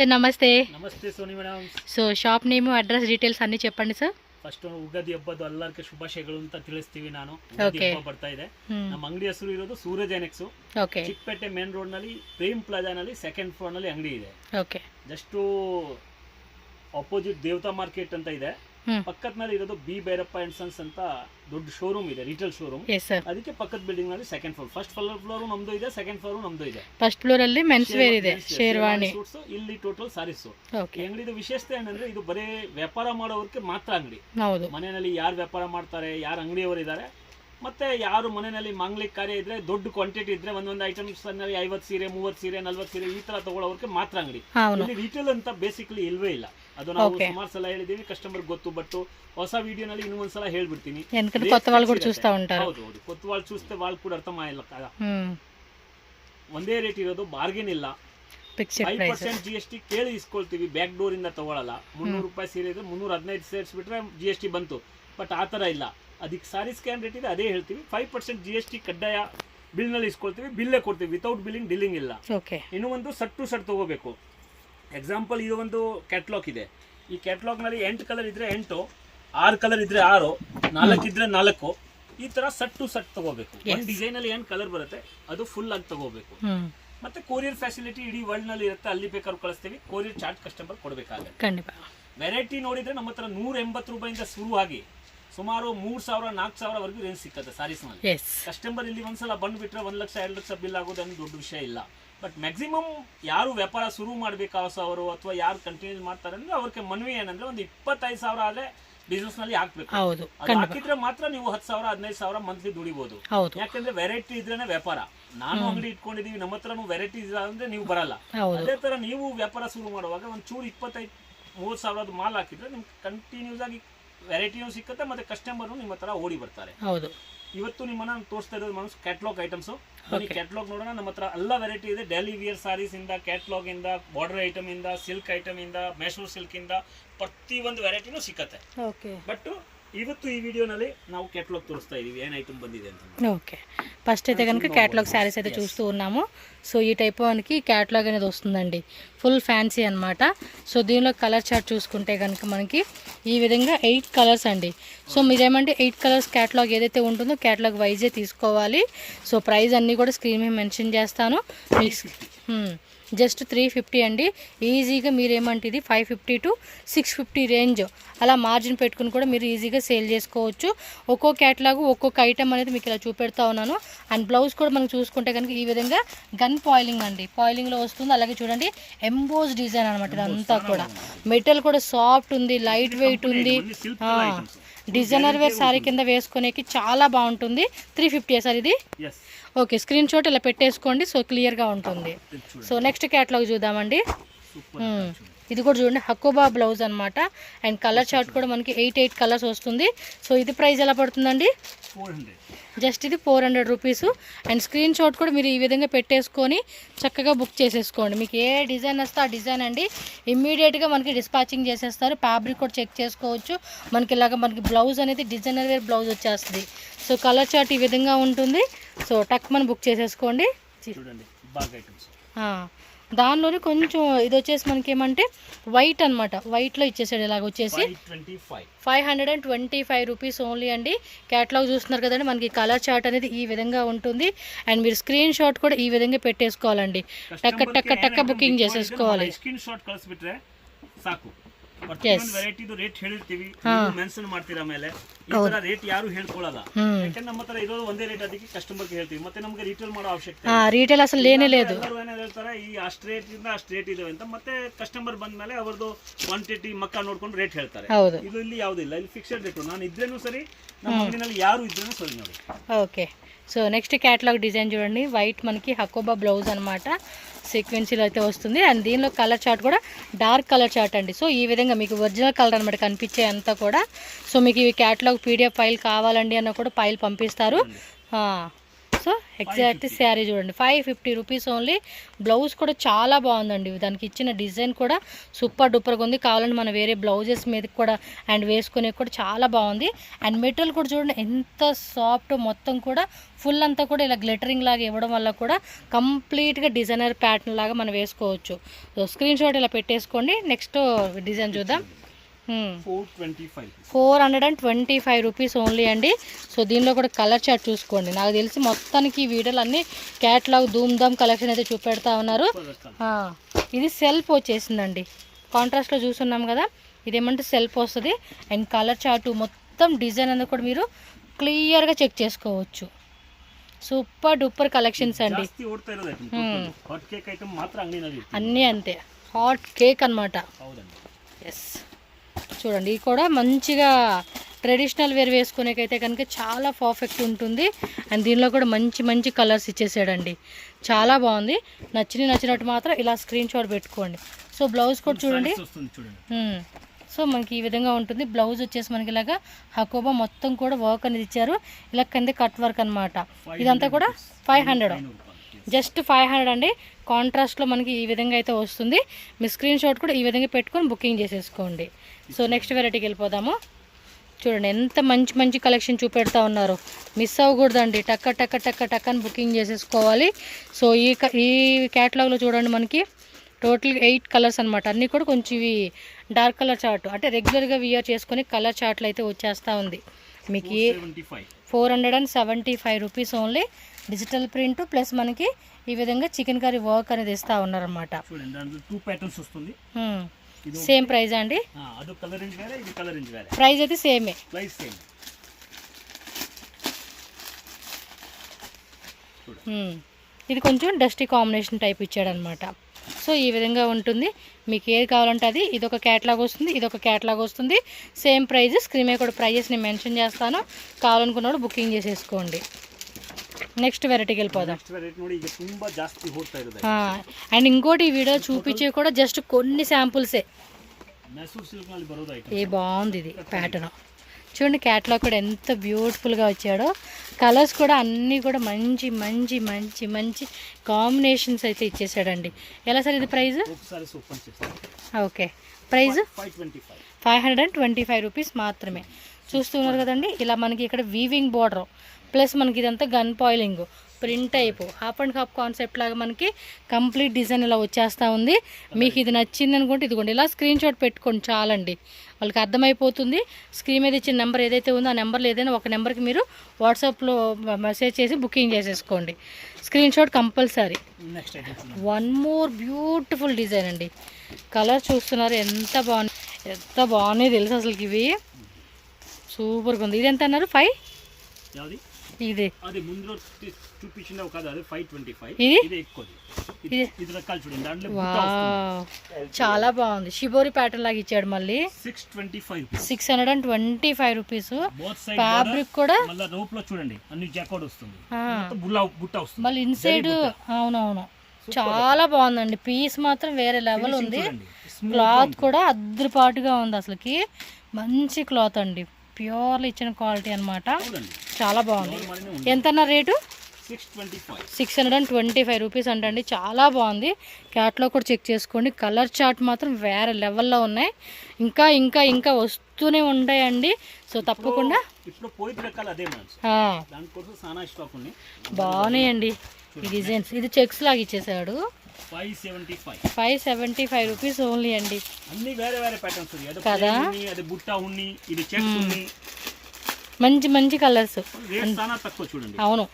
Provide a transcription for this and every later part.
నమస్తే. నమస్తే Soni madam. So shop name, address, details ಅన్ని చెప్పండి ಸರ್. ಫಸ್ಟ್ ಉಗಾದಿ ಹಬ್ಬದ ಎಲ್ಲರಿಗೂ ಶುಭಾಶಯಗಳು ಅಂತ ತಿಳಿಸ್ತೀವಿ. ನಾನು ಉಗಾದಿ ಹಬ್ಬ ಬರ್ತಾ ಇದೆ. ನಮ್ಮ ಅಂಗಡಿ ಹೆಸರು ಇರೋದು ಸೂರಜ್ ಎನೆಕ್ಸ್. ಚಿಕ್ಕಪೇಟೆ ಮೇನ್ ರೋಡ್ ನಲ್ಲಿ ಪ್ರೇಮ್ ಪ್ಲಾಜಾ ನಲ್ಲಿ ಸೆಕೆಂಡ್ ಫ್ಲೋರ್ ನಲ್ಲಿ ಅಂಗಡಿ ಇದೆ. ಜಸ್ಟ್ ಆಪೋಸಿಟ್ ದೇವತಾ ಮಾರ್ಕೆಟ್ ಅಂತ ಇದೆ. ಪಕ್ಕದಲ್ಲಿ ಇರೋದು ಬಿ ಭೈರಪ್ಪ ಅಂಡ್ ಸನ್ಸ್ ಅಂತ ದೊಡ್ಡ ಶೋರೂಮ್ ಇದೆ, ರಿಟೇಲ್ ಶೋರೂಮ್. ಅದಕ್ಕೆ ಪಕ್ಕದ ಬಿಲ್ಡಿಂಗ್ ನಲ್ಲಿ ಸೆಕೆಂಡ್ ಫ್ಲೋರ್. ಫಸ್ಟ್ ಫ್ಲೋರ್ ನಮ್ದು ಇದೆ, ಸೆಕೆಂಡ್ ಫ್ಲೋರ್ ನಮ್ದು ಇದೆ. ಫಸ್ಟ್ ಫ್ಲೋರ್ ಅಲ್ಲಿ ಮೆನ್ಸ್ ವೇರ್ ಇದೆ, ಶೇರ್ವಾನಿ ಸೂಟ್ಸ್, ಇಲ್ಲಿ ಟೋಟಲ್ ಸಾರೀಸ್. ಈ ಅಂಗಡಿದ ವಿಶೇಷತೆ ಏನಂದ್ರೆ ಇದು ಬರೇ ವ್ಯಾಪಾರ ಮಾಡೋರಿಗೆ ಮಾತ್ರ ಅಂಗಡಿ. ಮನೆಯಲ್ಲಿ ಯಾರು ವ್ಯಾಪಾರ ಮಾಡ್ತಾರೆ, ಯಾರು ಅಂಗಡಿಯವರು ಇದ್ದಾರೆ, ಮತ್ತೆ ಯಾರು ಮನೆಯಲ್ಲಿ ಮಾಂಗ್ಲಿಕ್ ಕಾರ್ಯ ಇದ್ರೆ, ದೊಡ್ಡ ಕ್ವಾಂಟಿಟಿ ಇದ್ರೆ, ಒಂದೊಂದು ಐಟಮ್ಸ್ 50 ಸೀರೆ, 30 ಸೀರೆ, 40 ಸೀರೆ ಈ ತರ ತಗೊಳ್ಳೋರಿಗೆ ಮಾತ್ರ ಅಂಗಡಿ. ಇಲ್ಲಿ ರಿಟೇಲ್ ಅಂತ ಬೇಸಿಕಲಿ ಇಲ್ವೇ ಇಲ್ಲ. ಅದು ನಾವು ಸುಮಾರು ಸಲ ಹೇಳಿದೀವಿ, ಕಸ್ಟಮರ್ ಗೊತ್ತು. ಬಟ್ ಹೊಸ ವಿಡಿಯೋ ನಲ್ಲಿ ಇನ್ನೊಂದ್ಸಲ ಹೇಳ್ಬಿಡ್ತೀನಿ. ಹೌದು, ಕೊತ್ತವಾಳ್ ಚೂಸ್ತೆ ವಾಳ್ ಕೂಡ ಅರ್ಥ ಮಾಡಿಲ್ಲ. ಒಂದೇ ರೇಟ್ ಇರೋದು, ಬಾರ್ಗೇನ್ ಇಲ್ಲ. 5% GST ಕೇಳಿ ಇಸ್ಕೊಳ್ತೀವಿ, ಬ್ಯಾಕ್ ಡೋರ್ ಇಂದ ತಗೊಳ್ಳಲ್ಲ. 300 ರೂಪಾಯಿ ಸೀರೆ ಇದ್ರೆ 315 ಸೇರಿಸ್ಬಿಟ್ರೆ GST ಬಂತು. ಬಟ್ ಆ ತರ ಇಲ್ಲ. ಅದಕ್ಕೆ ಸಾರಿ ಸ್ಕ್ಯಾನ್ ರೇಟ್ ಇದೆ, ಅದೇ ಹೇಳ್ತೀವಿ. 5% GST ಕಡ್ಡಾಯ ಬಿಲ್ ನಲ್ಲಿ ಇಸ್ಕೊಳ್ತೀವಿ, ಬಿಲ್ಲೇ ಕೊಡ್ತೀವಿ. ವಿತೌಟ್ ಬಿಲ್ಲಿಂಗ್ ಡೀಲಿಂಗ್ ಇಲ್ಲ. ಇನ್ನು ಒಂದು ಸಟ್ ಟು ಸಟ್ ತಗೋಬೇಕು. ಎಕ್ಸಾಂಪಲ್, ಇದು ಒಂದು ಕ್ಯಾಟ್ಲಾಗ್ ಇದೆ. ಈ ಕ್ಯಾಟ್ಲಾಗ್ ನಲ್ಲಿ 8 ಕಲರ್ ಇದ್ರೆ 8, 6 ಕಲರ್ ಇದ್ರೆ 6, 4 ಇದ್ರೆ 4, ಈ ತರ ಸಟ್ ಟು ಸಟ್ ತಗೋಬೇಕು. ಒಂದು ಡಿಸೈನ್ ಅಲ್ಲಿ 8 ಕಲರ್ ಬರುತ್ತೆ, ಅದು ಫುಲ್ ಆಗಿ ತಗೋಬೇಕು. ಮತ್ತೆ ಕೊರಿಯರ್ ಫೆಸಿಲಿಟಿ ಇಡೀ ವರ್ಲ್ಡ್ ನಲ್ಲಿ ಇರುತ್ತೆ, ಅಲ್ಲಿ ಬೇಕಾದ್ರೂ ಕಳಿಸ್ತೀವಿ. ಕೊರಿಯರ್ ಚಾರ್ಜ್ ಕಸ್ಟಮರ್ ಕೊಡಬೇಕಾಗುತ್ತೆ. ವೆರೈಟಿ ನೋಡಿದ್ರೆ ನಮ್ಮ ಹತ್ರ 180 ರೂಪಾಯಿಂದ ಶುರು ಆಗಿ ಸುಮಾರು 3000 4000 ವರೆಗೂ ರೇಂಜ್ ಸಿಕ್ಕತ್ತೆ ಸಾರೀಸ್ ನಲ್ಲಿ. ಕಸ್ಟಮರ್ ಇಲ್ಲಿ ಒಂದ್ಸಲ ಬಂದ್ಬಿಟ್ರೆ 1 ಲಕ್ಷ 2 ಲಕ್ಷ ಬಿಲ್ ಆಗೋದೇನು ದೊಡ್ಡ ವಿಷಯ ಇಲ್ಲ. ಬಟ್ ಮ್ಯಾಕ್ಸಿಮಮ್ ಯಾರು ವ್ಯಾಪಾರ ಶುರು ಮಾಡ್ಬೇಕು ಅವರು, ಅಥವಾ ಯಾರು ಕಂಟಿನ್ಯೂ ಮಾಡ್ತಾರೆ ಅಂದ್ರೆ ಅವ್ರಿಗೆ ಮನವಿ ಏನಂದ್ರೆ ಒಂದು 25,000 ಆದ್ರೆ ಬಿಸ್ನೆಸ್ ನಲ್ಲಿ ಹಾಕ್ಬೇಕು. ಹಾಕಿದ್ರೆ ಮಾತ್ರ ನೀವು 10,000 15,000 ಮಂತ್ಲಿ ದುಡಿಬಹುದು. ಯಾಕಂದ್ರೆ ವೆರೈಟಿ ಇದ್ರೇನೆ ವ್ಯಾಪಾರ. ನಾನು ಅಂಗಡಿ ಇಟ್ಕೊಂಡಿದೀವಿ, ನಮ್ಮ ಹತ್ರನು ವೆರೈಟಿ ಇಲ್ಲ ಅಂದ್ರೆ ನೀವು ಬರಲ್ಲ. ಅದೇ ತರ ನೀವು ವ್ಯಾಪಾರ ಶುರು ಮಾಡುವಾಗ ಒಂದ್ ಚೂರು 25-30,000 ಮಾಲ್ ಹಾಕಿದ್ರೆ ನಿಮ್ಗೆ ಕಂಟಿನ್ಯೂಸ್ ಆಗಿ ವೆರೈಟಿನೂ ಸಿಕ್ಕತ್ತೆ, ಮತ್ತೆ ಕಸ್ಟಮರ್ ನಿಮ್ಮ ಹತ್ರ ಓಡಿ ಬರ್ತಾರೆ. ಇವತ್ತು ನಿಮ್ಮನ್ನ ತೋರಿಸ್ತಾ ಇರೋದು ಮನಸ್ಸು ಕ್ಯಾಟ್ಲಾಗ್ ಐಟಮ್ಸ್. ಕ್ಯಾಟ್ಲಾಗ್ ನೋಡೋಣ. ನಮ್ಮ ಹತ್ರ ಎಲ್ಲ ವೆರೈಟಿ ಇದೆ. ಡೈಲಿ ವಿಯರ್ ಸಾರೀಸ್ ಇಂದ, ಕ್ಯಾಟ್ಲಾಗ್ ಇಂದ, ಬಾರ್ಡರ್ ಐಟಮ್ ಇಂದ, ಸಿಲ್ಕ್ ಐಟಮ್ ಇಂದ, ಮೈಸೂರು ಸಿಲ್ಕ್ ಇಂದ ಪ್ರತಿ ಒಂದು ವೆರೈಟಿನೂ ಸಿಕ್ಕತ್ತೆ. ಬಟ್ ಇವತ್ತು ఈ వీడియోನಲ್ಲಿ ನಾವು క్యాటలాగ్ తోరుస్తా ಇದೀವಿ ఏం ఐటమ్ ಬಂದಿದೆ ಅಂತ. ఓకే, ఫస్ట్ అయితే కనుక క్యాటలాగ్ సారీస్ అయితే చూస్తూ ఉన్నాము. సో ఈ టైప్ మనకి క్యాటలాగ్ అనేది వస్తుందండి, ఫుల్ ఫ్యాన్సీ అన్నమాట. సో దీనిలో కలర్ చార్ట్ చూసుకుంటే కనుక మనకి ఈ విధంగా 8 కలర్స్ అండి. సో మీరేమంటే 8 కలర్స్ క్యాటలాగ్ ఏదైతే ఉంటుందో క్యాటలాగ్ వైజే తీసుకోవాలి. సో ప్రైస్ అన్నీ కూడా స్క్రీన్ మీద మెన్షన్ చేస్తాను. జస్ట్ 350 అండి. ఈజీగా మీరేమంటే ఇది 550 to 650 రేంజ్ అలా మార్జిన్ పెట్టుకుని కూడా మీరు ఈజీగా సేల్ చేసుకోవచ్చు. ఒక్కో క్యాటలాగ్ ఒక్కొక్క ఐటమ్ అనేది మీకు ఇలా చూపెడతా ఉన్నాను. అండ్ బ్లౌజ్ కూడా మనం చూసుకుంటే కనుక ఈ విధంగా గన్ పాయిలింగ్ అండి, పాయిలింగ్లో వస్తుంది. అలాగే చూడండి ఎంబోస్ డిజైన్ అనమాట. ఇదంతా కూడా మెటల్ కూడా సాఫ్ట్ ఉంది, లైట్ వెయిట్ ఉంది. డిజైనర్ వేర్ సారీ కింద వేసుకునేకి చాలా బాగుంటుంది. 350 సార్ ఇది. ఓకే, స్క్రీన్ షాట్ ఇలా పెట్టేసుకోండి, సో క్లియర్గా ఉంటుంది. సో నెక్స్ట్ క్యాటలాగ్ చూద్దామండి. ఇది కూడా చూడండి, హకోబా బ్లౌజ్ అనమాట. అండ్ కలర్ చార్ట్ కూడా మనకి 8 కలర్స్ వస్తుంది. సో ఇది ప్రైస్ ఎలా పడుతుందండి? 400. జస్ట్ ఇది 400 రూపీస్. అండ్ స్క్రీన్ షాట్ కూడా మీరు ఈ విధంగా పెట్టేసుకొని చక్కగా బుక్ చేసేసుకోండి. మీకు ఏ డిజైన్ వస్తే ఆ డిజైన్ అండి ఇమ్మీడియట్గా మనకి డిస్పాచింగ్ చేసేస్తారు. ఫ్యాబ్రిక్ కూడా చెక్ చేసుకోవచ్చు. మనకి ఇలాగ మనకి బ్లౌజ్ అనేది డిజైనర్ వేర్ బ్లౌజ్ వచ్చేస్తుంది. సో కలర్ చార్ట్ ఈ విధంగా ఉంటుంది. సో టక్ మనం బుక్ చేసేసుకోండి. చూడండి బాగా ఐటమ్స్. దానిలోనే కొంచెం ఇది వచ్చేసి మనకి ఏమంటే వైట్ అనమాట, వైట్లో ఇచ్చేసాడు. ఇలాగ వచ్చేసి 525 రూపీస్ ఓన్లీ అండి. క్యాటలాగ్ చూస్తున్నారు కదండి, మనకి కలర్ చార్ట్ అనేది ఈ విధంగా ఉంటుంది. అండ్ మీరు స్క్రీన్ షాట్ కూడా ఈ విధంగా పెట్టేసుకోవాలండి. టక్క టక్క టక్క బుకింగ్ చేసేసుకోవాలి. స్క్రీన్ షాట్ ಕಳಿಸ್ಬಿಟ್ರೆ ಸಾಕು. ವೆರೈಟಿದು ರೇಟ್ ಹೇಳಿರ್ತೀವಿ, ಮೆನ್ಷನ್ ಮಾಡ್ತೀರಾ. ಆಮೇಲೆ ಈ ತರ ರೇಟ್ ಯಾರು ಹೇಳ್ಕೊಳ್ಳಲ್ಲ, ಯಾಕಂದ್ರೆ ನಮ್ಮ ಹತ್ರ ಇರೋದು ಒಂದೇ ರೇಟ್. ಅದಕ್ಕೆ ಕಸ್ಟಮರ್ಗೆ ಹೇಳ್ತೀವಿ. ಮತ್ತೆ ನಮಗೆ ರಿಟೇಲ್ ಮಾಡೋ ಅವಶ್ಯಕತೆ ರಿಟೇಲ್ ಅಸಲು ಲೇನೇ లేదు. ಏನೇನು ಹೇಳ್ತಾರೆ, ಈ ಅಷ್ಟು ರೇಟ್ ಇಂದ ಅಷ್ಟು ರೇಟ್ ಇದೆ ಅಂತ. ಮತ್ತೆ ಕಸ್ಟಮರ್ ಬಂದ್ಮೇಲೆ ಅವರದು ಕ್ವಾಂಟಿಟಿ ಮಕ್ಕ ನೋಡ್ಕೊಂಡು ರೇಟ್ ಹೇಳ್ತಾರೆ. ಇದು ಇಲ್ಲಿ ಯಾವುದಿಲ್ಲ, ಇಲ್ಲಿ ಫಿಕ್ಸ್ಡ್ ರೇಟ್. ನಾನು ಇದ್ರೇನು ಸರಿ, ನಮ್ಮ ಅಂಗಡಿನಲ್ಲಿ ಯಾರು ಇದ್ರೇನು ಸರಿ ನೋಡಿ. Okay, so next catalogue design చూడండి. వైట్ మనకి హకోబా బ్లౌజ్ అనమాట, సీక్వెన్సీలో అయితే వస్తుంది. అండ్ దీనిలో కలర్ చార్ట్ కూడా డార్క్ కలర్ చార్ట్ అండి. సో ఈ విధంగా మీకు ఒరిజినల్ కలర్ అనమాట కనిపించే అంతా కూడా. సో మీకు ఈ క్యాటలాగ్ PDF ఫైల్ కావాలండి అన్న కూడా ఫైల్ పంపిస్తారు. సో ఎగ్జాక్ట్ శారీ చూడండి 550 రూపీస్ ఓన్లీ. బ్లౌజ్ కూడా చాలా బాగుందండి, దానికి ఇచ్చిన డిజైన్ కూడా సూపర్ డూపర్గా ఉంది. కావాలంటే మనం వేరే బ్లౌజెస్ మీద కూడా అండ్ వేసుకునే కూడా చాలా బాగుంది. అండ్ మెటీరియల్ కూడా చూడండి ఎంత సాఫ్ట్, మొత్తం కూడా ఫుల్ అంతా కూడా ఇలా గ్లిటరింగ్ లాగా ఇవ్వడం వల్ల కూడా కంప్లీట్గా డిజైనర్ ప్యాటర్న్ లాగా మనం వేసుకోవచ్చు. సో స్క్రీన్ షాట్ ఇలా పెట్టేసుకోండి. నెక్స్ట్ డిజైన్ చూద్దాం. 425 రూపీస్ ఓన్లీ అండి. సో దీనిలో కూడా కలర్ చార్ట్ చూసుకోండి. నాకు తెలిసి మొత్తానికి ఈ వీడియోలు అన్నీ క్యాట్లాగ్ ధూమ్ ధామ్ కలెక్షన్ అయితే చూపెడతా ఉన్నారు. ఇది సెల్ఫ్ వచ్చేసిందండి, కాంట్రాస్ట్లో చూస్తున్నాం కదా, ఇదేమంటే సెల్ఫ్ వస్తుంది. అండ్ కలర్ చార్ట్ మొత్తం డిజైన్ అనేది కూడా మీరు క్లియర్గా చెక్ చేసుకోవచ్చు. సూపర్ డూపర్ కలెక్షన్స్ అండి, అన్నీ అంతే. హాట్ కేక్ అనమాట. ఎస్ చూడండి, ఇది కూడా మంచిగా ట్రెడిషనల్ వేర్ వేసుకునేకైతే కనుక చాలా పర్ఫెక్ట్ ఉంటుంది. అండ్ దీనిలో కూడా మంచి మంచి కలర్స్ ఇచ్చేసాడండి, చాలా బాగుంది. నచ్చినట్టు మాత్రం ఇలా స్క్రీన్ షాట్ పెట్టుకోండి. సో బ్లౌజ్ కూడా చూడండి. సో మనకి ఈ విధంగా ఉంటుంది. బ్లౌజ్ వచ్చేసి మనకి ఇలాగా హకోబా మొత్తం కూడా వర్క్ అనేది ఇచ్చారు, ఇలా కింద కట్ వర్క్ అనమాట. ఇదంతా కూడా 500, జస్ట్ 500 అండి. కాంట్రాస్ట్లో మనకి ఈ విధంగా అయితే వస్తుంది. మీ స్క్రీన్ షాట్ కూడా ఈ విధంగా పెట్టుకొని బుకింగ్ చేసేసుకోండి. సో నెక్స్ట్ వెరైటీకి వెళ్ళిపోదాము. చూడండి ఎంత మంచి మంచి కలెక్షన్ చూపెడతా ఉన్నారు, మిస్ అవ్వకూడదండి. టక్క టక్క టక్క టక్ అని బుకింగ్ చేసేసుకోవాలి. సో ఈ క్యాటలాగ్లో చూడండి మనకి టోటల్ 8 కలర్స్ అనమాట. అన్నీ కూడా కొంచెం ఇవి డార్క్ కలర్ చార్ట్, అంటే రెగ్యులర్గా వియర్ చేసుకొని కలర్ చార్ట్లు అయితే వచ్చేస్తూ ఉంది. మీకు 475 rupees only. Digital print plus మనకి ఈ విధంగా చికెన్ కర్రీ వర్క్ అనేది ఇస్తూ ఉన్నారనమాట. సేమ్ ప్రైస్ అండి, ప్రైస్ అయితే సేమే. ఇది కొంచెం డస్టీ కాంబినేషన్ టైప్ ఇచ్చాడనమాట. సో ఈ విధంగా ఉంటుంది. మీకు ఏది కావాలంటే అది. ఇదొక క్యాటలాగ్ వస్తుంది, ఇదొక క్యాటలాగ్ వస్తుంది. Same price. స్క్రీన్ మీద కూడా ప్రైజెస్ నేను మెన్షన్ చేస్తాను, కావాలనుకున్నప్పుడు బుకింగ్ చేసేసుకోండి. నెక్స్ట్ వెరైటీకి వెళ్ళిపోదాం. అండ్ ఇంకోటి ఈ వీడియో చూపించే కూడా జస్ట్ కొన్ని శాంపుల్సే. ఏ బాగుంది ఇది ప్యాటర్న్ చూడండి. క్యాటలాగ్ కూడా ఎంత బ్యూటిఫుల్గా వచ్చాడో. కలర్స్ కూడా అన్నీ కూడా మంచి మంచి మంచి మంచి కాంబినేషన్స్ అయితే ఇచ్చేసాడండి. ఎలా సార్ ఇది ప్రైస్? ఓకే, ప్రైస్ 525 రూపీస్ మాత్రమే. చూస్తున్నారు కదండి, ఇలా మనకి ఇక్కడ వీవింగ్ బోర్డర్ ప్లస్ మనకి ఇదంతా గన్ పాయిలింగ్ print type half and half concept లాగా మనకి కంప్లీట్ డిజైన్ ఇలా వచ్చేస్తూ ఉంది. మీకు ఇది నచ్చింది అనుకుంటే ఇదిగోండి ఇలా స్క్రీన్ షాట్ పెట్టుకోండి చాలండి, వాళ్ళకి అర్థమైపోతుంది. స్క్రీన్ మీద ఇచ్చిన నెంబర్ ఏదైతే ఉందో ఆ నెంబర్లో ఏదైనా ఒక నెంబర్కి మీరు వాట్సాప్లో మెసేజ్ చేసి బుకింగ్ చేసేసుకోండి. Screen shot compulsory. One more beautiful design అండి. కలర్ చూస్తున్నారు ఎంత బాగున్నాయి తెలుసు అసలుకి. ఇవి సూపర్గా ఉంది. ఇది ఎంత అన్నారు? 5 ఇది చాలా బాగుంది. షిబోరి ప్యాటర్న్ లాగా ఇచ్చాడు. మళ్ళీ 625 రూపీస్. ఫ్యాబ్రిక్ కూడా చూడండి మళ్ళీ ఇన్సైడ్. అవునవును, చాలా బాగుందండి. పీస్ మాత్రం వేరే లెవెల్ ఉంది. క్లాత్ కూడా అద్దరిపాటుగా ఉంది అసలుకి. మంచి క్లాత్ అండి, ప్యూర్లో ఇచ్చిన క్వాలిటీ అనమాట. చాలా బాగుంది. ఎంత అన్న రేటు? 625 రూపీస్ అంటండి. చాలా బాగుంది. క్యాట్లో కూడా చెక్ చేసుకోండి. కలర్ చార్ట్ మాత్రం వేరే లెవెల్లో ఉన్నాయి. ఇంకా ఇంకా ఇంకా వస్తూనే ఉంటాయండి. సో తప్పకుండా బాగున్నాయండి ఈ డిజైన్స్. ఇది చెక్స్ లాగా ఇచ్చేసాడు. 575 రూపీస్ ఓన్లీ అండి. కదా, మంచి మంచి కలర్స్. అవును,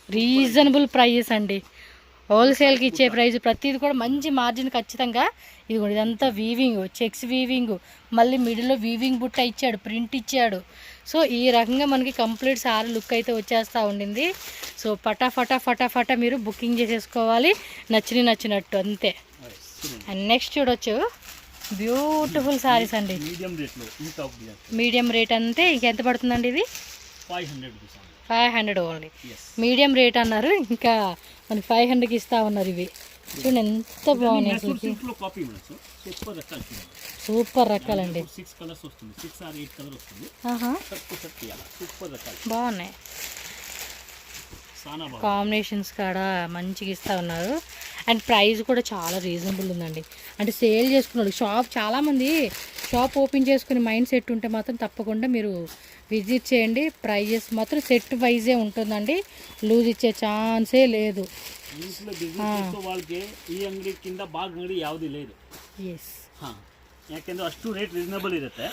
రీజనబుల్ ప్రైజెస్ అండి. హోల్సేల్కి ఇచ్చే ప్రైస్ ప్రతిది కూడా మంచి మార్జిన్ ఖచ్చితంగా. ఇది కూడా ఇదంతా వీవింగ్, చెక్స్ వీవింగ్, మళ్ళీ మిడిల్లో వీవింగ్ బుట్ట ఇచ్చాడు, ప్రింట్ ఇచ్చాడు. సో ఈ రకంగా మనకి కంప్లీట్ సారీ లుక్ అయితే వచ్చేస్తూ ఉండింది. సో ఫటాఫటా మీరు బుకింగ్ చేసేసుకోవాలి, నచ్చినట్టు అంతే. అండ్ నెక్స్ట్ చూడొచ్చు బ్యూటిఫుల్ సారీస్ అండి. మీడియం రేట్ అంతే. ఇంకెంత పడుతుందండి ఇది? 500 ఓన్లీ. మీడియం రేట్ అన్నారు, ఇంకా మనకి 500కి ఇస్తా ఉన్నారు. ఇవి చూడండి ఎంత బాగున్నాయి అసలు. సూపర్ రకాలండి, బాగున్నాయి. చాలా బాగుంది. కాంబినేషన్స్ కాడ మంచిగా ఇస్తూ ఉన్నారు. అండ్ ప్రైస్ కూడా చాలా రీజనబుల్ ఉందండి. అంటే సేల్ చేసుకున్నాడు షాప్, చాలామంది షాప్ ఓపెన్ చేసుకుని మైండ్ సెట్ ఉంటే మాత్రం తప్పకుండా మీరు విజిట్ చేయండి. ప్రైజెస్ మాత్రం సెట్ వైజే ఉంటుందండి, లూజ్ ఇచ్చే ఛాన్సే లేదు. ఇంట్లో ಬಿಸ್ನೆಸ್ చేసೋ వాళ్ళకి ಈ ಅಂಗಡಿ ಕಿಂದ ಬಾಗ್ ಅಂಗಡಿ ಯಾವುದೂ లేదు. ಎಸ್ ಹಾಂ, ಯಾಕೆಂದ್ರೆ ಅಷ್ಟು ರೇಟ್ ರೀಸನಬಲ್ ಇರುತ್ತೆ.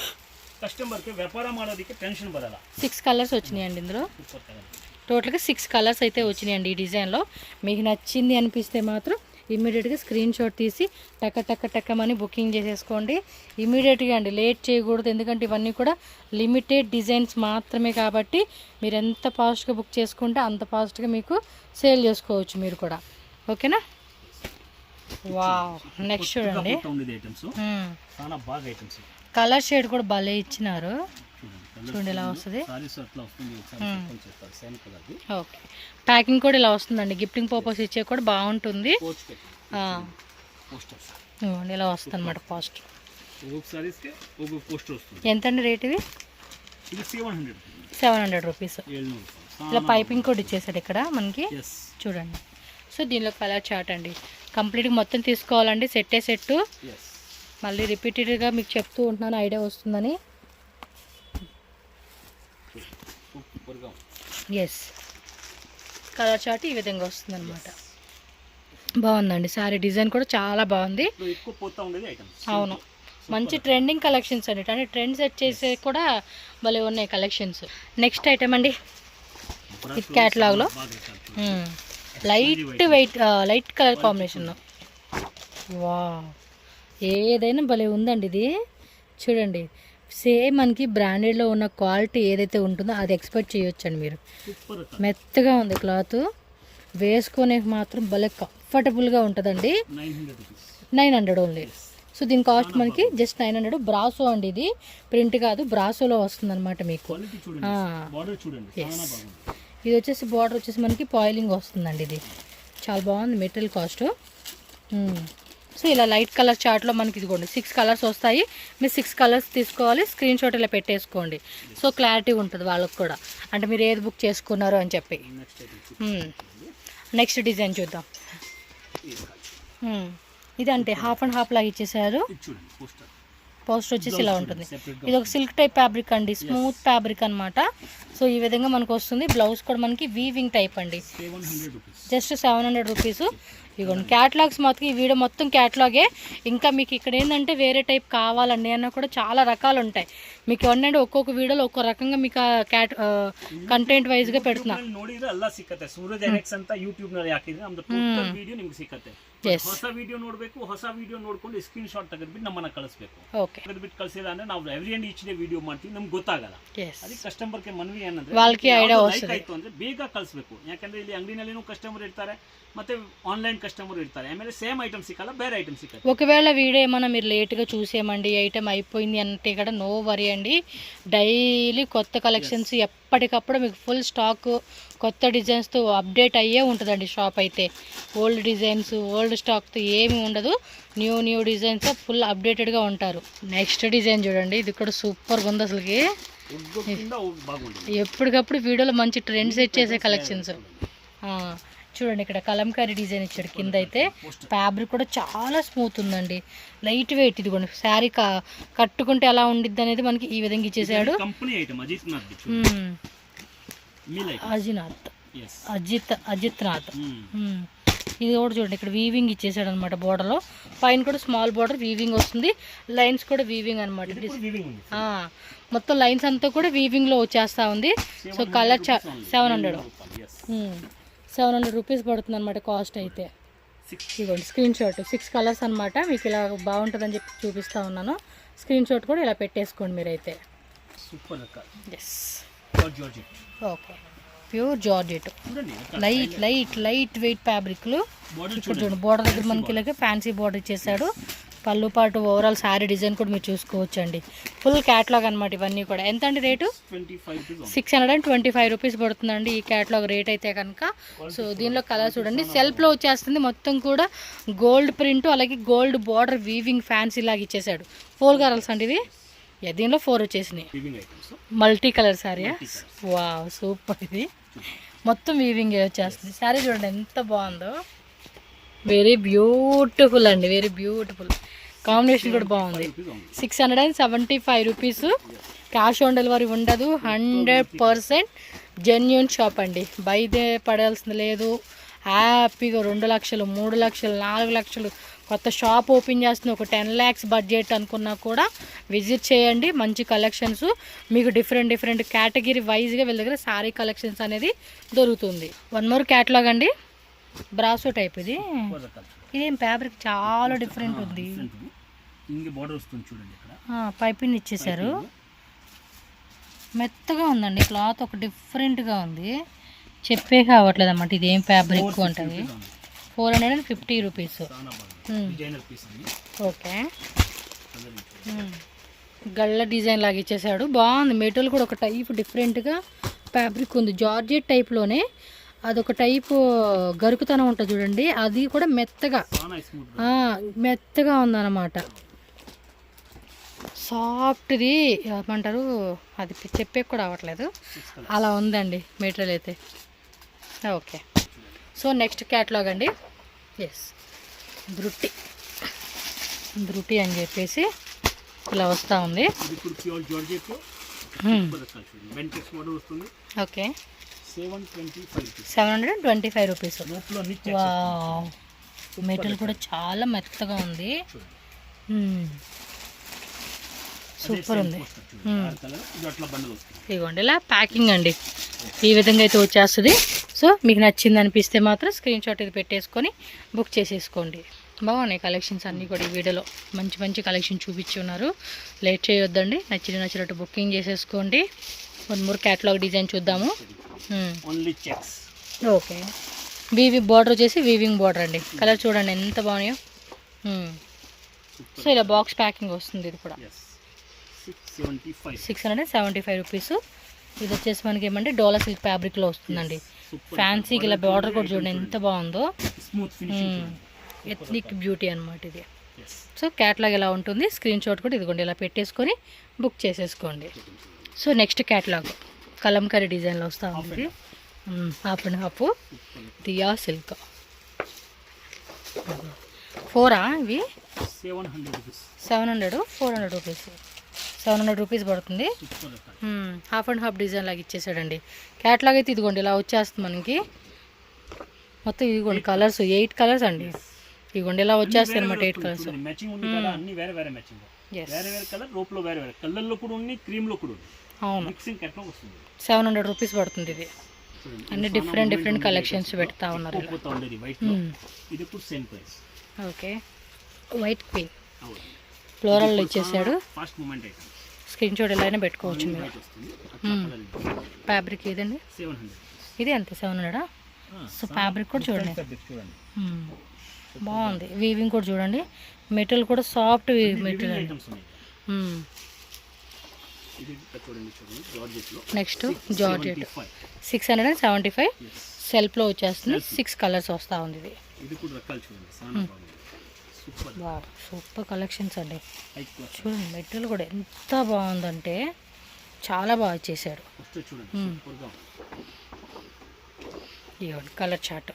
ಕಸ್ಟಮರ್ಗೆ ವ್ಯಾಪಾರ ಮಾಡೋದಕ್ಕೆ ಟೆನ್ಷನ್ ಬರಲ್ಲ. 6 కలర్స్ వచ్చినాయండి ఇందులో. ಕೊಡ್ತಾರೆ. టోటల్గా 6 కలర్స్ అయితే వచ్చినాయండి ఈ డిజైన్లో. మీకు నచ్చింది అనిపిస్తే మాత్రం ఇమ్మీడియట్గా స్క్రీన్ షాట్ తీసి టక్కమని బుకింగ్ చేసేసుకోండి ఇమ్మీడియట్గా అండి, లేట్ చేయకూడదు. ఎందుకంటే ఇవన్నీ కూడా లిమిటెడ్ డిజైన్స్ మాత్రమే కాబట్టి మీరు ఎంత ఫాస్ట్గా బుక్ చేసుకుంటే అంత ఫాస్ట్గా మీకు సేల్ చేసుకోవచ్చు మీరు కూడా. ఓకేనా? వావ్, నెక్స్ట్ చూడండి. చాలా బాగా ఐటమ్స్. కలర్ షేడ్ కూడా భలే ఇచ్చినారు. చూడండి ఇలా వస్తుంది. ఓకే, ప్యాకింగ్ కూడా ఇలా వస్తుందండి. గిఫ్టింగ్ పర్పస్ ఇచ్చే కూడా బాగుంటుంది. ఇలా వస్తుంది అనమాట. కాస్ట్ ఎంతండి రేట్ ఇది? 700 రూపీస్. ఇలా పైపింగ్ కూడా ఇచ్చేసాడు ఇక్కడ మనకి, చూడండి. సో దీనిలో కలర్ చార్ట్ అండి. కంప్లీట్గా మొత్తం తీసుకోవాలండి, సెట్టు. మళ్ళీ రిపీటెడ్గా మీకు చెప్తూ ఉంటున్నాను, ఐడియా వస్తుందని. ఎస్, కలర్ చార్ట్ ఈ విధంగా వస్తుంది అనమాట. బాగుందండి సారీ, డిజైన్ కూడా చాలా బాగుంది. అవును, మంచి ట్రెండింగ్ కలెక్షన్స్ అండి. అంటే ట్రెండ్ సెట్ చేసే కూడా భలే ఉన్నాయి కలెక్షన్స్. నెక్స్ట్ ఐటమ్ అండి, ఇది క్యాటలాగ్లో లైట్ కలర్ కాంబినేషన్. వా, ఏదైనా భలే ఉందండి ఇది. చూడండి, సేమ్ మనకి బ్రాండెడ్లో ఉన్న క్వాలిటీ ఏదైతే ఉంటుందో అది ఎక్స్పెక్ట్ చేయొచ్చండి మీరు. మెత్తగా ఉంది క్లాత్, వేసుకునే మాత్రం భలే కంఫర్టబుల్గా ఉంటుందండి. 900 ఓన్లీ. సో దీని కాస్ట్ మనకి జస్ట్ 900. బ్రాసో అండి, ఇది ప్రింట్ కాదు, బ్రాసోలో వస్తుంది అనమాట మీకు. ఇది వచ్చేసి బార్డర్ వచ్చేసి మనకి పాయిలింగ్ వస్తుందండి. ఇది చాలా బాగుంది మెటీరియల్ కాస్ట్. సో ఇలా లైట్ కలర్ చార్ట్లో మనకి ఇదిగోండి 6 కలర్స్ వస్తాయి. మీరు 6 కలర్స్ తీసుకోవాలి, స్క్రీన్ షాట్ ఇలా పెట్టేసుకోండి. సో క్లారిటీ ఉంటుంది వాళ్ళకి కూడా, అంటే మీరు ఏది బుక్ చేసుకున్నారు అని చెప్పి. నెక్స్ట్ డిజైన్ చూద్దాం. ఇది అంటే హాఫ్ అండ్ హాఫ్ లాగా ఇచ్చేసారు. పోస్టర్ వచ్చేసి ఇలా ఉంటుంది. ఇది ఒక సిల్క్ టైప్ ఫ్యాబ్రిక్ అండి, స్మూత్ ఫ్యాబ్రిక్ అనమాట. సో ఈ విధంగా మనకు వస్తుంది. బ్లౌజ్ కూడా మనకి వీవింగ్ టైప్ అండి. Just 700 rupees. ఇదిగోండి క్యాటలాగ్స్ మొత్తం, ఈ వీడియో మొత్తం క్యాటలాగే. ఇంకా మీకు ఇక్కడ ఏంటంటే వేరే టైప్ కావాలండి అన్న కూడా చాలా రకాలు ఉంటాయి. మీకు ఏంటంటే ఒక్కొక్క వీడియోలో ఒక్కో రకంగా మీకు ಕಂಟೆಂಟ್ ವೈಸ್ಗೆ ಪೆಡ್ತನ ನೋಡಿದ್ರೆ ಎಲ್ಲ ಸಿಕ್ಕತ್ತೆ. ಸೂರಜ್ ಎಲೆಕ್ಸ್ ಅಂತ ಯೂಟ್ಯೂಬ್ ನಲ್ಲಿ ಹಾಕಿದ್ರೆ ನಮ್ದು ಟೋಟಲ್ ವಿಡಿಯೋ ನಿಮಗೆ ಸಿಕ್ಕತ್ತೆ. ಹೊಸ ವಿಡಿಯೋ ನೋಡಬೇಕು, ಹೊಸ ವಿಡಿಯೋ ನೋಡ್ಕೊಂಡು ಸ್ಕ್ರೀನ್ ಶಾಟ್ ತೆಗೆದ್ಬಿಟ್ಟು ನಮ್ಮನ್ನ ಕಳಿಸಬೇಕು. ತೆಗೆದ್ಬಿಟ್ಟು ಕಳಿಸಿದ ಅಂದ್ರೆ ನಾವು every and each day video ಮಾಡ್ತೀವಿ, ನಮ್ಗೆ ಗೊತ್ತಾಗಲ್ಲ. ಅದಕ್ಕೆ ಕಸ್ಟಮರ್ಗೆ ಮನವಿ ಏನಂದ್ರೆ వాళ్ళకి ఐడియా ಲೈಕ್ వస్తుంది ಆಯ್ತು ಅಂದ್ರೆ ಬೇಗ ಕಳಿಸಬೇಕು. ಯಾಕಂದ್ರೆ ಇಲ್ಲಿ ಅಂಗಡಿನಲ್ಲಿನೂ ಕಸ್ಟಮರ್ ಇರ್ತಾರೆ, ಮತ್ತೆ ఆన్లైన్ కస్టమర్ ఇర్తారు. ఆಮೇಲೆ సేమ్ ఐటమ్ సిక్కಲ್ಲ, ಬೇರೆ ఐటమ్ సిక్కಲ್ಲ. ఒకవేళ వీడియో ఏమన్నా మీరు లేట్గా చూసేయమండి, ఐటమ్ అయిపోయింది అంటే కూడా నో వరీ అండి. డైలీ కొత్త కలెక్షన్స్ ఎప్పటికప్పుడు మీకు ఫుల్ స్టాక్ కొత్త డిజైన్స్తో అప్డేట్ అయ్యే ఉంటుందండి షాప్ అయితే. ఓల్డ్ డిజైన్స్ ఓల్డ్ స్టాక్తో ఏమి ఉండదు, న్యూ డిజైన్స్ ఫుల్ అప్డేటెడ్గా ఉంటారు. నెక్స్ట్ డిజైన్ చూడండి, ఇది కూడా సూపర్గా ఉంది అసలుకి. ఎప్పటికప్పుడు వీడియోలో మంచి ట్రెండ్ సెట్ చేసే కలెక్షన్స్. చూడండి ఇక్కడ కలంకారీ డిజైన్ ఇచ్చాడు. కింద అయితే ఫ్యాబ్రిక్ కూడా చాలా స్మూత్ ఉందండి, లైట్ వెయిట్. ఇదిగోండి శారీ కట్టుకుంటే ఎలా ఉండిద్ది అనేది మనకి ఈ విధంగా ఇచ్చేసాడు. అజిత్నాథ్. ఇది కూడా చూడండి ఇక్కడ వీవింగ్ ఇచ్చేసాడు అనమాట. బోర్డర్లో పైన కూడా స్మాల్ బోర్డర్ వీవింగ్ వస్తుంది, లైన్స్ కూడా వీవింగ్ అనమాట. మొత్తం లైన్స్ అంతా కూడా వీవింగ్లో వచ్చేస్తా ఉంది. సో కలర్ 700 రూపీస్ పడుతుంది అనమాట కాస్ట్ అయితే. ఇదిగోండి స్క్రీన్ షాట్ 6 కలర్స్ అనమాట. మీకు ఇలా బాగుంటుందని చెప్పి చూపిస్తూ ఉన్నాను. స్క్రీన్ షాట్ కూడా ఇలా పెట్టేసుకోండి మీరైతే. Yes, okay, pure georgette, light weight ఫ్యాబ్రిక్లు. ఇప్పుడు చూడండి బోర్డర్ దగ్గర మనకి ఇలాగే ఫ్యాన్సీ బోర్డర్ ఇచ్చేసాడు. పళ్ళు పాటు ఓవరాల్ శారీ డిజైన్ కూడా మీరు చూసుకోవచ్చు అండి. ఫుల్ క్యాటలాగ్ అనమాట ఇవన్నీ కూడా. ఎంత అండి రేటు? 625 రూపీస్ పడుతుందండి ఈ క్యాటలాగ్ రేట్ అయితే కనుక. సో దీనిలో కలర్ చూడండి, సెల్ఫ్లో వచ్చేస్తుంది మొత్తం కూడా గోల్డ్ ప్రింట్, అలాగే గోల్డ్ బార్డర్ వీవింగ్ ఫ్యాన్సీ లాగా ఇచ్చేసాడు. 4 కలర్స్ అండి ఇవి. దీనిలో 4 వచ్చేసినాయి. Multi colour sari. Wow, super. ఇది మొత్తం వీవింగ్ వచ్చేస్తుంది. శారీ చూడండి ఎంత బాగుందో, వెరీ బ్యూటిఫుల్ అండి, వెరీ బ్యూటిఫుల్. కాంబినేషన్ కూడా బాగుంది. 675 రూపీస్. క్యాష్ ఆన్ డెలివరీ ఉండదు. 100% జెన్యూన్ షాప్ అండి. బయటే పడాల్సింది లేదు. హ్యాపీగా 2 లక్షలు 3 లక్షలు 4 లక్షలు కొత్త షాప్ ఓపెన్ చేస్తుంది. ఒక 10 lakhs బడ్జెట్ అనుకున్నా కూడా విజిట్ చేయండి. మంచి కలెక్షన్స్ మీకు డిఫరెంట్ కేటగిరీ వైజ్గా వీళ్ళ దగ్గర శారీ కలెక్షన్స్ అనేది దొరుకుతుంది. 1 more క్యాటలాగ్ అండి, బ్రాసో టైప్. ఇదేం ఫ్యాబ్రిక్ చాలా డిఫరెంట్ ఉంది. పైపింగ్ ఇచ్చేసారు, మెత్తగా ఉందండి. క్లాత్ ఒక డిఫరెంట్గా ఉంది, చెప్పే కావట్లేదు అన్నమాట. ఇది ఏం ఫ్యాబ్రిక్ ఉంటుంది. 450 రూపీస్. ఓకే, గళ్ళ డిజైన్ లాగా ఇచ్చేసాడు, బాగుంది. మెటీరియల్ కూడా ఒక టైప్ డిఫరెంట్గా ఫ్యాబ్రిక్ ఉంది. జార్జెట్ టైప్లోనే అదొక టైపు గరుకుతనం ఉంటుంది చూడండి, అది కూడా మెత్తగా ఉందన్నమాట. సాఫ్ట్ది ఏమంటారు, అది చెప్పే కూడా అవ్వట్లేదు, అలా ఉందండి మెటీరియల్ అయితే. ఓకే, సో నెక్స్ట్ క్యాటలాగ్ అండి. ఎస్, ధృతి అని చెప్పేసి ఇలా వస్తూ ఉంది. Okay, 725 rupees. మెటీరియల్ కూడా చాలా మెత్తగా ఉంది, సూపర్ ఉంది. ఇదిగోండి ఇలా ప్యాకింగ్ అండి, ఈ విధంగా అయితే వచ్చేస్తుంది. సో మీకు నచ్చింది అనిపిస్తే మాత్రం స్క్రీన్ షాట్ ఇది పెట్టేసుకొని బుక్ చేసేసుకోండి. బాగున్నాయి కలెక్షన్స్ అన్నీ కూడా. ఈ వీడియోలో మంచి కలెక్షన్ చూపించి ఉన్నారు. లేట్ చేయొద్దండి, నచ్చినట్టు బుకింగ్ చేసేసుకోండి. 1 more క్యాటలాగ్ డిజైన్ చూద్దాము. ఓకే, వీవింగ్ బార్డర్ వచ్చేసి వీవింగ్ బార్డర్ అండి. కలర్ చూడండి ఎంత బాగున్నాయో. సో ఇలా బాక్స్ ప్యాకింగ్ వస్తుంది. ఇది కూడా 675 రూపీస్. ఇది వచ్చేసి మనకి ఏమంటే డోలా సిల్క్ ఫ్యాబ్రిక్లో వస్తుందండి. ఫ్యాన్సీకి ఇలా బార్డర్ కూడా చూడండి ఎంత బాగుందో. ఎథ్నిక్ బ్యూటీ అనమాట ఇది. సో క్యాటలాగ్ ఇలా ఉంటుంది. స్క్రీన్ షాట్ కూడా ఇదిగోండి ఇలా పెట్టేసుకొని బుక్ చేసేసుకోండి. సో నెక్స్ట్ క్యాటలాగ్ కలంకారీ డిజైన్లో వస్తూ ఉంది. హాఫ్ అండ్ హాఫ్ దియా సిల్క్. 4 ఇవి 700 400 రూపీస్. 700 రూపీస్ పడుతుంది. హాఫ్ అండ్ హాఫ్ డిజైన్ లాగా ఇచ్చేసాడండి. క్యాటలాగ్ అయితే ఇదిగోండి ఇలా వచ్చేస్తుంది మనకి. మొత్తం ఇదిగోండి కలర్స్ 8 కలర్స్ అండి. ఇదిగోండి ఇలా వచ్చేస్తాయి అనమాట 8 కలర్స్. అవును, 700 రూపీస్ పడుతుంది. ఇది అన్ని డిఫరెంట్ కలెక్షన్స్ పెడతా ఉన్నారు. ఓకే, వైట్ క్వీన్ ఫ్లోరల్ ఇచ్చేసాడు. స్క్రీన్ షాట్ ఎలా అయినా పెట్టుకోవచ్చు మీరు. ఫ్యాబ్రిక్ ఏదండి ఇది? అంతే 700. సో ఫ్యాబ్రిక్ కూడా చూడండి బాగుంది. వీవింగ్ కూడా చూడండి, మెటీరియల్ కూడా సాఫ్ట్ మెటీరియల్. నెక్స్ట్ జార్జెట్ 675 సెల్ఫ్లో వచ్చేస్తుంది. 6 కలర్స్ వస్తూ ఉంది. ఇది సూపర్ కలెక్షన్స్ అండి. చూడండి మెటీరియల్ కూడా ఎంత బాగుందంటే చాలా బాగా చేశాడు. ఇవ్వండి colour chart.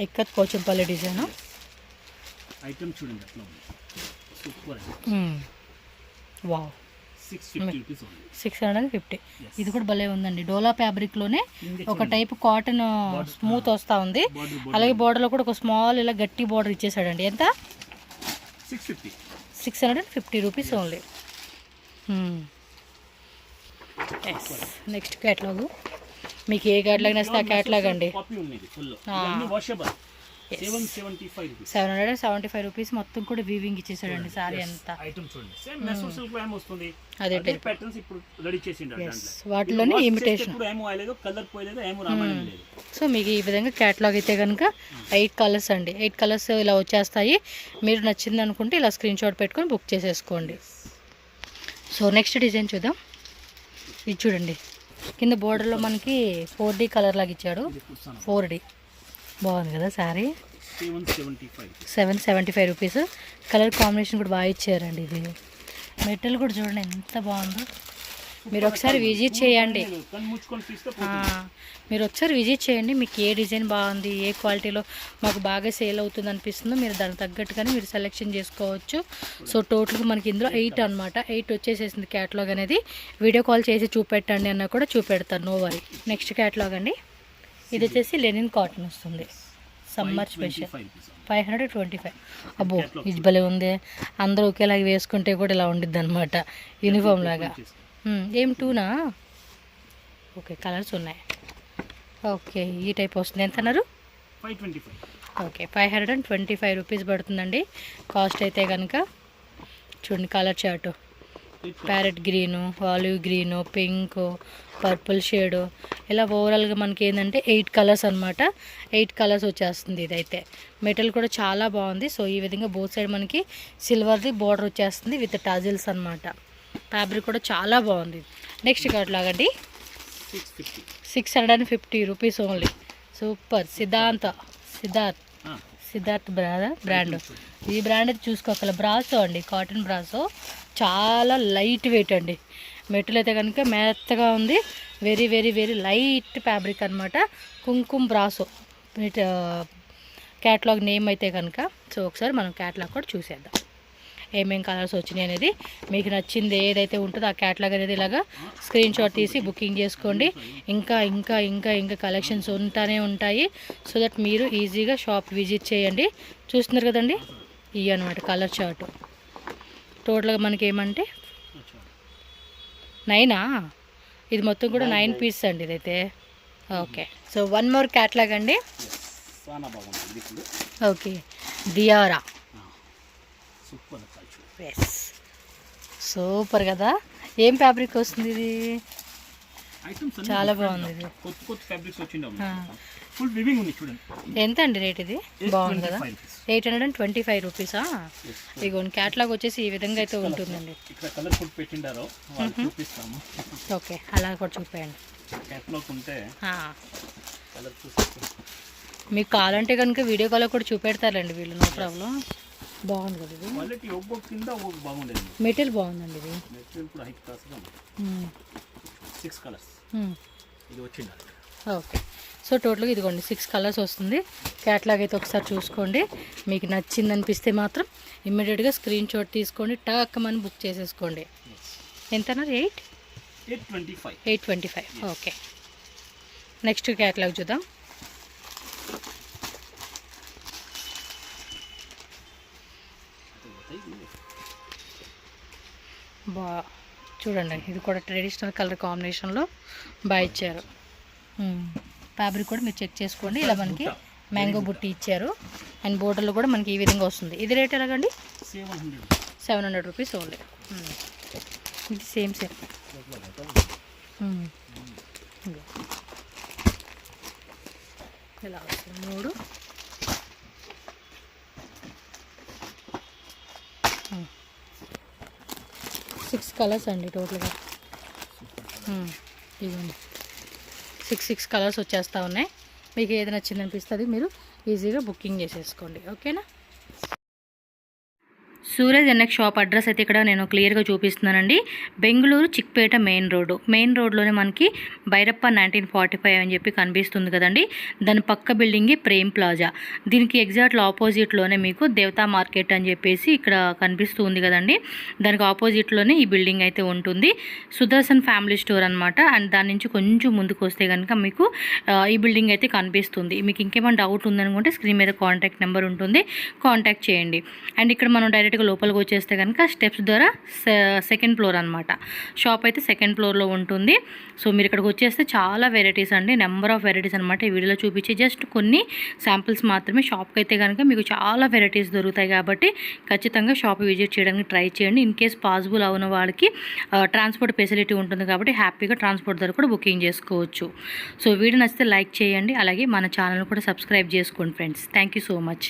Ikat Pochampally design item చూడండి అట్లా ఉంది. సూపర్. వావ్, 650. ఇది కూడా భలే ఉందండి. డోలా ఫ్యాబ్రిక్లోనే ఒక టైప్ కాటన్ స్మూత్ వస్తూ ఉంది. అలాగే బోర్డర్లో కూడా ఒక స్మాల్ ఇలా గట్టి బోర్డర్ ఇచ్చేసాడండి. ఎంత? 650 రూపీస్ ఓన్లీ. నెక్స్ట్ క్యాటలాగ్ మీకు ఏ క్యాటలాగ్ నచ్చితే ఆ క్యాటలాగ్ అండి. 775 రూపీస్. మొత్తం కూడా వీవింగ్ ఇచ్చేసాడండి సారీ అంతా. అదే వాటిలోనే ఇమిటేషన్. సో మీకు ఈ విధంగా క్యాటలాగ్ అయితే కనుక 8 కలర్స్ అండి. 8 కలర్స్ ఇలా వచ్చేస్తాయి. మీరు నచ్చింది అనుకుంటే ఇలా స్క్రీన్ షాట్ పెట్టుకొని బుక్ చేసేసుకోండి. సో నెక్స్ట్ డిజైన్ చూద్దాం. ఇది చూడండి కింద బోర్డర్లో మనకి 4D కలర్ లాగా ఇచ్చాడు. 4D బాగుంది కదా శారీ. 775 రూపీస్. కలర్ కాంబినేషన్ కూడా బాగా ఇచ్చారండి. ఇది మెటీరియల్ కూడా చూడండి ఎంత బాగుందో. మీరు ఒకసారి విజిట్ చేయండి. కన్ను ముచ్చుకొని తీస్తే మీరు ఒకసారి విజిట్ చేయండి. మీకు ఏ డిజైన్ బాగుంది, ఏ క్వాలిటీలో మాకు బాగా సేల్ అవుతుంది అనిపిస్తుందో మీరు దానికి తగ్గట్టుగానే మీరు సెలెక్షన్ చేసుకోవచ్చు. సో టోటల్గా మనకి ఇందులో 8 అనమాట. 8 వచ్చేసేసింది క్యాటలాగ్ అనేది. వీడియో కాల్ చేసి చూపెట్టండి అన్న కూడా చూపెడతారు, నో వరీ. నెక్స్ట్ క్యాటలాగ్ అండి, ఇది వచ్చేసి లెనిన్ కాటన్ వస్తుంది, సమ్మర్ స్పెషల్ 525. అబ్బో ఇది భలే ఉంది. అందరూ ఒకేలాగా వేసుకుంటే కూడా ఇలా ఉండిద్ది అనమాట, యూనిఫామ్ లాగా. ఏం 2నా? ఓకే, కలర్స్ ఉన్నాయి. ఓకే, ఈ టైప్ వస్తుంది. ఎంత అన్నారు? 525. ఓకే, 525 రూపీస్ పడుతుందండి కాస్ట్ అయితే కనుక. చూడండి colour chart, parrot green, olive green, pink, purple shade, ఇలా ఓవరాల్గా మనకి ఏంటంటే 8 కలర్స్ అనమాట. 8 కలర్స్ వచ్చేస్తుంది. ఇదైతే మెటల్ కూడా చాలా బాగుంది. సో ఈ విధంగా బోత్ సైడ్ మనకి సిల్వర్ది బోర్డర్ వచ్చేస్తుంది విత్ టాజిల్స్ అనమాట. ఫ్యాబ్రిక్ కూడా చాలా బాగుంది. నెక్స్ట్ క్యాటలాగ్ అండి, 650 rupees only. Super. Siddharth brand. ఈ బ్రాండ్ అయితే చూసుకోగల బ్రాసో అండి, కాటన్ బ్రాసో, చాలా లైట్ వెయిట్ అండి. మెటీరియల్ అయితే కనుక మెత్తగా ఉంది. Very very very light fabric అనమాట. కుంకుమ్ బ్రాసో క్యాటలాగ్ నేమ్ అయితే కనుక. సో ఒకసారి మనం క్యాటలాగ్ కూడా చూసేద్దాం, ఏమేం కలర్స్ వచ్చినాయి అనేది. మీకు నచ్చింది ఏదైతే ఉంటుందో ఆ క్యాటలాగ్ అనేది ఇలాగా స్క్రీన్ షాట్ తీసి బుకింగ్ చేసుకోండి. ఇంకా ఇంకా ఇంకా ఇంకా కలెక్షన్స్ ఉంటానే ఉంటాయి. సో దట్ మీరు ఈజీగా షాప్ విజిట్ చేయండి. చూస్తున్నారు కదండి, ఇవి అనమాట కలర్ చార్ట్. టోటల్గా మనకి ఏమంటే 9ఆ? ఇది మొత్తం కూడా 9 పీస్ అండి ఇదైతే. ఓకే, సో 1 మోర్ క్యాటలాగ్ అండి. ఓకే, దియారా. ఎస్, సూపర్ కదా. ఏం ఫ్యాబ్రిక్ వస్తుంది ఇది? చాలా బాగుంది ఇది. ఎంత అండి రేట్ ఇది? బాగుంది కదా. 825 రూపీసా? ఇగోండి క్యాటలాగ్ వచ్చేసి ఈ విధంగా అయితే ఉంటుందండి. ఓకే, అలా కూడా చూపేయండి. మీకు కావాలంటే కనుక వీడియో కాల్ కూడా చూపెడతారండి వీళ్ళు, నో ప్రాబ్లం. బాగుంది కదా ఇది. మెటీరియల్ బాగుందండి ఇది. ఓకే, సో టోటల్గా ఇదిగోండి 6 కలర్స్ వస్తుంది. క్యాటలాగ్ అయితే ఒకసారి చూసుకోండి. మీకు నచ్చింది అనిపిస్తే మాత్రం ఇమ్మీడియట్గా స్క్రీన్ షాట్ తీసుకోండి, టక్కమని బుక్ చేసేసుకోండి. ఎంతన్నారు? 825. ఓకే, నెక్స్ట్ క్యాటలాగ్ చూద్దాం. చూడండి, ఇది కూడా ట్రెడిషనల్ కలర్ కాంబినేషన్లో బాగా ఇచ్చారు. ఫ్యాబ్రిక్ కూడా మీరు చెక్ చేసుకోండి. ఇలా మనకి మ్యాంగో బుట్టి ఇచ్చారు అండ్ బోర్డర్లో కూడా మనకి ఈ విధంగా వస్తుంది. ఇది రేట్ ఎలాగండి? 700 రూపీస్ ఓన్లీ. ఇది సేమ్ ఇలా వస్తుంది. 3 6 కలర్స్ అండి టోటల్గా. ఇవ్వండి 6 కలర్స్ వచ్చేస్తూ ఉన్నాయి. మీకు ఏది నచ్చింది అనిపిస్తుంది మీరు ఈజీగా బుకింగ్ చేసేసుకోండి. ఓకేనా? సూరజ్ ఎన్ఎక్ షాప్ అడ్రస్ అయితే ఇక్కడ నేను క్లియర్గా చూపిస్తున్నానండి. బెంగళూరు చిక్పేట మెయిన్ రోడ్లోనే మనకి భైరప్ప 1945 అని చెప్పి కనిపిస్తుంది కదండి. దాని పక్క బిల్డింగ్ ప్రేమ్ ప్లాజా. దీనికి ఎగ్జాక్ట్లో ఆపోజిట్లోనే మీకు దేవతా మార్కెట్ అని చెప్పేసి ఇక్కడ కనిపిస్తుంది కదండి. దానికి ఆపోజిట్లోనే ఈ బిల్డింగ్ అయితే ఉంటుంది. సుదర్శన్ ఫ్యామిలీ స్టోర్ అనమాట. అండ్ దాని నుంచి కొంచెం ముందుకు వస్తే కనుక మీకు ఈ బిల్డింగ్ అయితే కనిపిస్తుంది. మీకు ఇంకేమైనా డౌట్ ఉందనుకుంటే స్క్రీన్ మీద కాంటాక్ట్ నెంబర్ ఉంటుంది, కాంటాక్ట్ చేయండి. అండ్ ఇక్కడ మనం డైరెక్ట్గా లోపలికి వచ్చేస్తే కనుక స్టెప్స్ ద్వారా 2nd ఫ్లోర్ అనమాట. షాప్ అయితే 2nd ఫ్లోర్లో ఉంటుంది. సో మీరు ఇక్కడికి వచ్చేస్తే చాలా వెరైటీస్ అండి, నెంబర్ ఆఫ్ వెరైటీస్ అనమాట. ఈ వీడియోలో చూపించి జస్ట్ కొన్ని శాంపిల్స్ మాత్రమే. షాప్కి అయితే కనుక మీకు చాలా వెరైటీస్ దొరుకుతాయి కాబట్టి ఖచ్చితంగా షాప్ విజిట్ చేయడానికి ట్రై చేయండి. ఇన్ కేస్ పాసిబుల్ అవున వాళ్ళకి ట్రాన్స్పోర్ట్ ఫెసిలిటీ ఉంటుంది కాబట్టి హ్యాపీగా ట్రాన్స్పోర్ట్ ధర కూడా బుకింగ్ చేసుకోవచ్చు. సో వీడియో నచ్చితే లైక్ చేయండి, అలాగే మన ఛానల్ కూడా సబ్స్క్రైబ్ చేసుకోండి friends. Thank you so much.